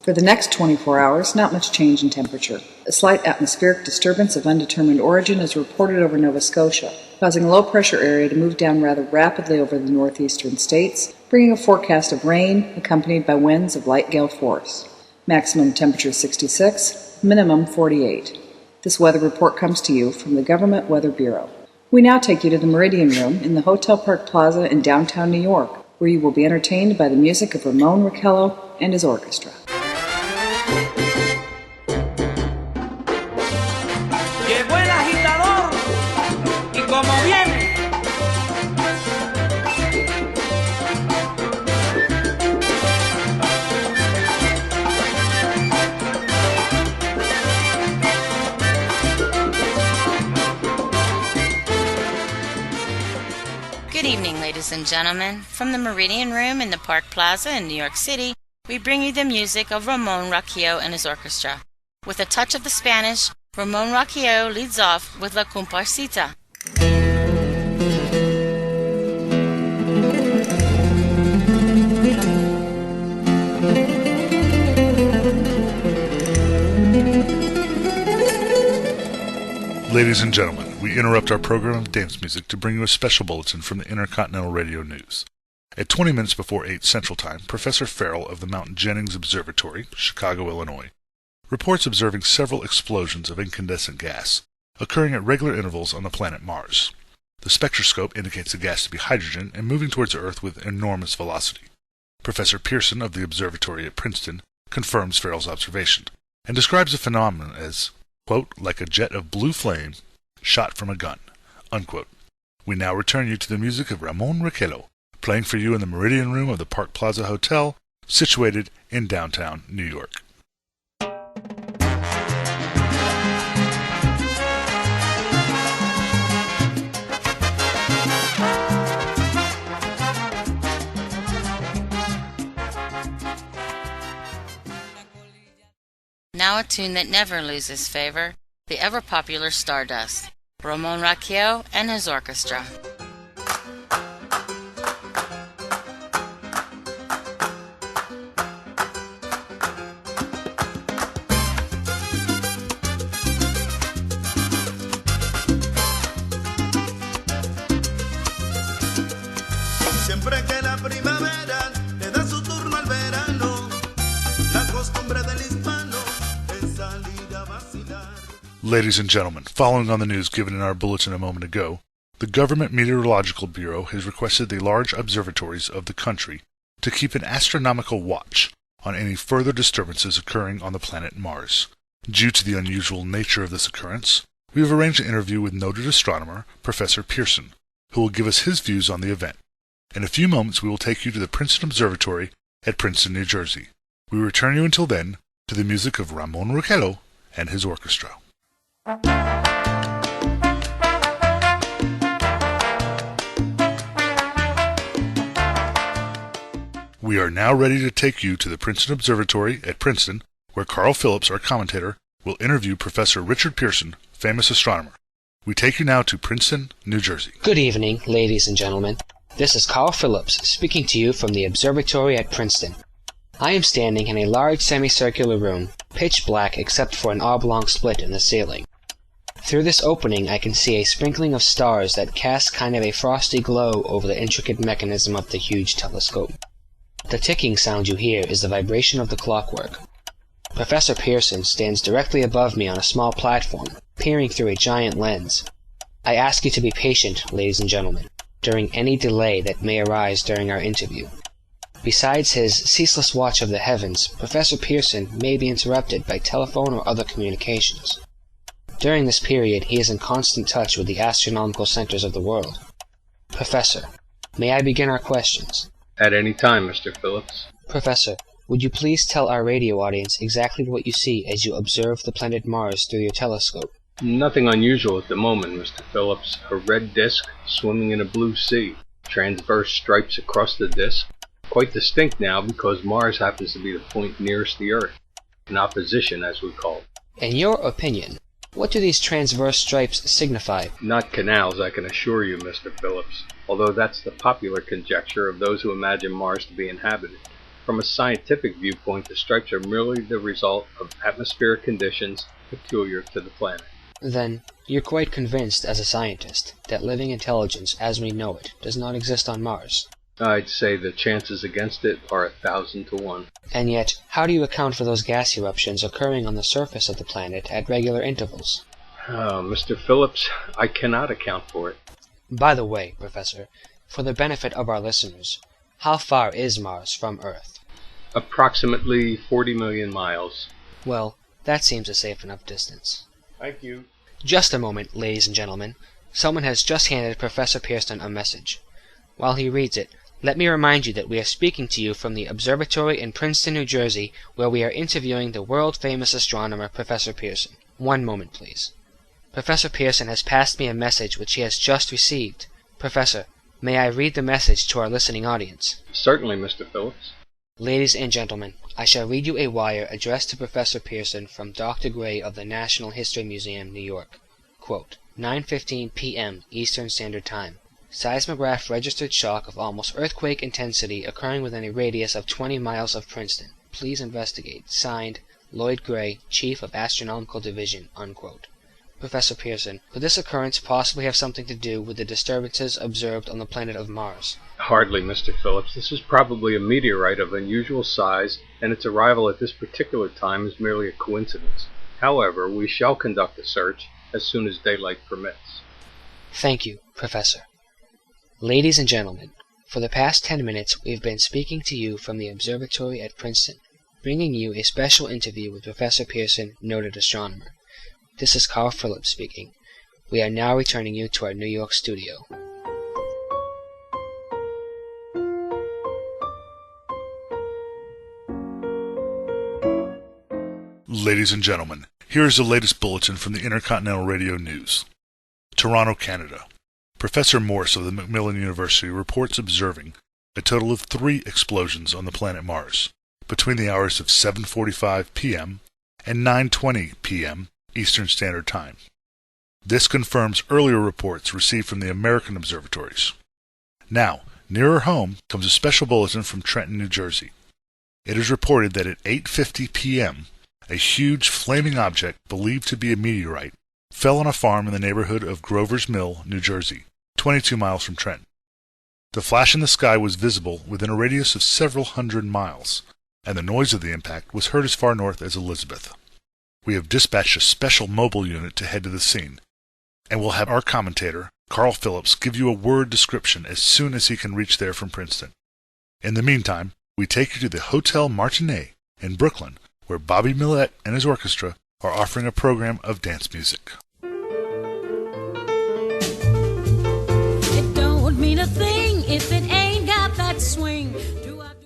For the next 24 hours, not much change in temperature. A slight atmospheric disturbance of undetermined origin is reported over Nova Scotia, causing a low-pressure area to move down rather rapidly over the northeastern states, bringing a forecast of rain accompanied by winds of light gale force. Maximum temperature 66, minimum 48. This weather report comes to you from the Government Weather Bureau. We now take you to the Meridian Room in the Hotel Park Plaza in downtown New York, where you will be entertained by the music of Ramon Raquello and his orchestra. Llegó el agitador y como viene. Good evening, ladies and gentlemen. From the Meridian Room in the Park Plaza in New York City, we bring you the music of Ramon Raquello and his orchestra. With a touch of the Spanish, Ramon Raquello leads off with La Comparsita. Ladies and gentlemen, we interrupt our program of dance music to bring you a special bulletin from the Intercontinental Radio News. At 20 minutes before 8 Central Time, Professor Farrell of the Mount Jennings Observatory, Chicago, Illinois, reports observing several explosions of incandescent gas occurring at regular intervals on the planet Mars. The spectroscope indicates the gas to be hydrogen and moving towards Earth with enormous velocity. Professor Pearson of the observatory at Princeton confirms Farrell's observation and describes the phenomenon as, quote, like a jet of blue flame shot from a gun, unquote. We now return you to the music of Ramon Raquello, playing for you in the Meridian Room of the Park Plaza Hotel, situated in downtown New York. Now a tune that never loses favor, the ever-popular Stardust, Ramon Raquello and his orchestra. Siempre que la primavera le da su turno al verano, la costumbre del hispano es salir a vacilar. Ladies and gentlemen, following on the news given in our bulletin a moment ago, the Government Meteorological Bureau has requested the large observatories of the country to keep an astronomical watch on any further disturbances occurring on the planet Mars. Due to the unusual nature of this occurrence, we have arranged an interview with noted astronomer Professor Pearson, who will give us his views on the event. In a few moments we will take you to the Princeton Observatory at Princeton, New Jersey. We return you until then to the music of Ramon Raquello and his orchestra. We are now ready to take you to the Princeton Observatory at Princeton, where Carl Phillips, our commentator, will interview Professor Richard Pearson, famous astronomer. We take you now to Princeton, New Jersey. Good evening, ladies and gentlemen. This is Carl Phillips speaking to you from the observatory at Princeton. I am standing in a large semicircular room, pitch black except for an oblong split in the ceiling. Through this opening I can see a sprinkling of stars that cast kind of a frosty glow over the intricate mechanism of the huge telescope. The ticking sound you hear is the vibration of the clockwork. Professor Pearson stands directly above me on a small platform, peering through a giant lens. I ask you to be patient, ladies and gentlemen, during any delay that may arise during our interview. Besides his ceaseless watch of the heavens, Professor Pearson may be interrupted by telephone or other communications. During this period, he is in constant touch with the astronomical centers of the world. Professor, may I begin our questions? At any time, Mr. Phillips. Professor, would you please tell our radio audience exactly what you see as you observe the planet Mars through your telescope? Nothing unusual at the moment, Mr. Phillips. A red disk swimming in a blue sea. Transverse stripes across the disk. Quite distinct now because Mars happens to be the point nearest the Earth. In opposition, as we call it. In your opinion, what do these transverse stripes signify? Not canals, I can assure you, Mr. Phillips, although that's the popular conjecture of those who imagine Mars to be inhabited. From a scientific viewpoint, the stripes are merely the result of atmospheric conditions peculiar to the planet. Then, you're quite convinced as a scientist that living intelligence as we know it does not exist on Mars. I'd say the chances against it are 1,000 to 1. And yet, how do you account for those gas eruptions occurring on the surface of the planet at regular intervals? Mr. Phillips, I cannot account for it. By the way, Professor, for the benefit of our listeners, how far is Mars from Earth? Approximately 40 million miles. Well, that seems a safe enough distance. Thank you. Just a moment, ladies and gentlemen. Someone has just handed Professor Pearson a message. While he reads it, let me remind you that we are speaking to you from the observatory in Princeton, New Jersey, where we are interviewing the world-famous astronomer Professor Pearson. One moment, please. Professor Pearson has passed me a message which he has just received. Professor, may I read the message to our listening audience? Certainly, Mr. Phillips. Ladies and gentlemen, I shall read you a wire addressed to Professor Pearson from Dr. Gray of the National History Museum, New York. Quote, 9:15 p.m. Eastern Standard Time. Seismograph registered shock of almost earthquake intensity occurring within a radius of 20 miles of Princeton. Please investigate. Signed, Lloyd Gray, Chief of Astronomical Division. Unquote. Professor Pearson, could this occurrence possibly have something to do with the disturbances observed on the planet of Mars? Hardly, Mr. Phillips. This is probably a meteorite of unusual size, and its arrival at this particular time is merely a coincidence. However, we shall conduct a search as soon as daylight permits. Thank you, Professor. Ladies and gentlemen, for the past 10 minutes we've been speaking to you from the observatory at Princeton, bringing you a special interview with Professor Pearson, noted astronomer. This is Carl Phillips speaking. We are now returning you to our New York studio. Ladies and gentlemen, here is the latest bulletin from the Intercontinental Radio News. Toronto, Canada. Professor Morse of the Macmillan University reports observing a total of 3 explosions on the planet Mars between the hours of 7:45 p.m. and 9:20 p.m. Eastern Standard Time. This confirms earlier reports received from the American observatories. Now, nearer home comes a special bulletin from Trenton, New Jersey. It is reported that at 8:50 p.m., a huge flaming object believed to be a meteorite fell on a farm in the neighborhood of Grover's Mill, New Jersey, 22 miles from Trenton. The flash in the sky was visible within a radius of several hundred miles, and the noise of the impact was heard as far north as Elizabeth. We have dispatched a special mobile unit to head to the scene, and we'll have our commentator, Carl Phillips, give you a word description as soon as he can reach there from Princeton. In the meantime, we take you to the Hotel Martinet in Brooklyn, where Bobby Millett and his orchestra are offering a program of dance music.